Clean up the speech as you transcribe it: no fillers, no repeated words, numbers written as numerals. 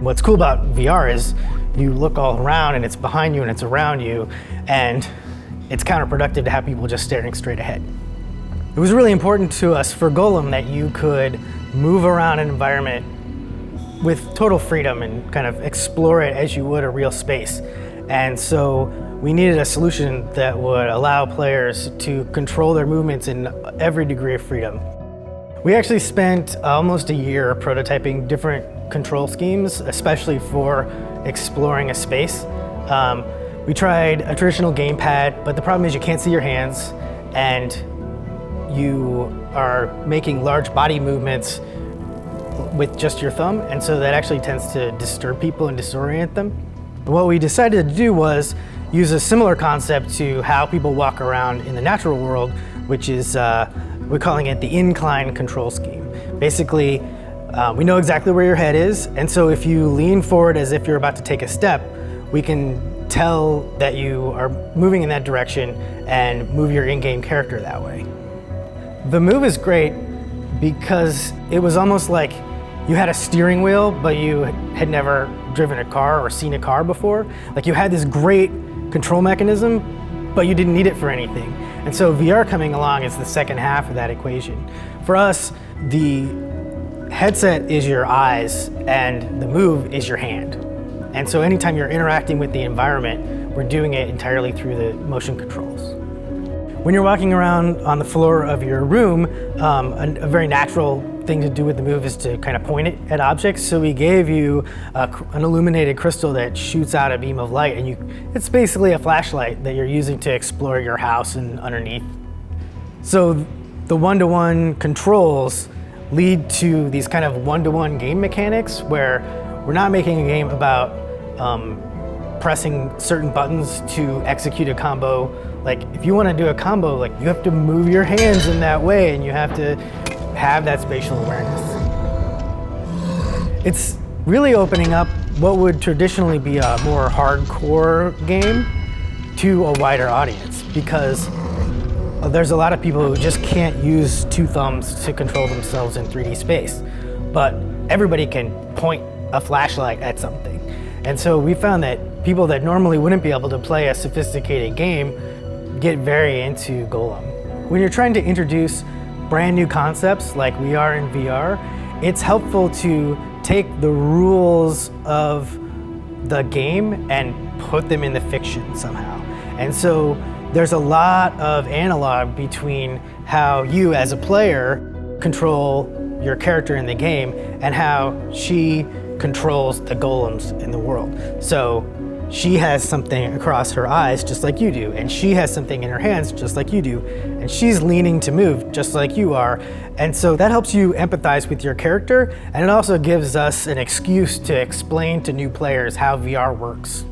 What's cool about VR is you look all around and it's behind you and it's around you, and it's counterproductive to have people just staring straight ahead. It was really important to us for Golem that you could move around an environment with total freedom and kind of explore it as you would a real space. And so we needed a solution that would allow players to control their movements in every degree of freedom. We actually spent almost a year prototyping different control schemes, especially for exploring a space. We tried a traditional gamepad, but the problem is you can't see your hands and you are making large body movements with just your thumb, and so that actually tends to disturb people and disorient them. What we decided to do was use a similar concept to how people walk around in the natural world, which is, we're calling it the incline control scheme. Basically, we know exactly where your head is, and so if you lean forward as if you're about to take a step, we can tell that you are moving in that direction and move your in-game character that way. The move is great because it was almost like you had a steering wheel, but you had never driven a car or seen a car before. Like you had this great control mechanism, but you didn't need it for anything. And so VR coming along is the second half of that equation. For us, the headset is your eyes and the move is your hand. And so anytime you're interacting with the environment, we're doing it entirely through the motion controls. When you're walking around on the floor of your room, a very natural thing to do with the move is to kind of point it at objects. So we gave you an illuminated crystal that shoots out a beam of light, and it's basically a flashlight that you're using to explore your house and underneath. So the one-to-one controls lead to these kind of one-to-one game mechanics where we're not making a game about pressing certain buttons to execute a combo. Like if you want to do a combo, like you have to move your hands in that way and you have to have that spatial awareness. It's really opening up what would traditionally be a more hardcore game to a wider audience, because there's a lot of people who just can't use two thumbs to control themselves in 3D space, but everybody can point a flashlight at something. And so we found that people that normally wouldn't be able to play a sophisticated game get very into Golem. When you're trying to introduce brand new concepts like we are in VR, it's helpful to take the rules of the game and put them in the fiction somehow. And so there's a lot of analog between how you as a player control your character in the game and how she controls the golems in the world. So she has something across her eyes just like you do, and she has something in her hands just like you do, and she's leaning to move just like you are. And so that helps you empathize with your character, and it also gives us an excuse to explain to new players how VR works.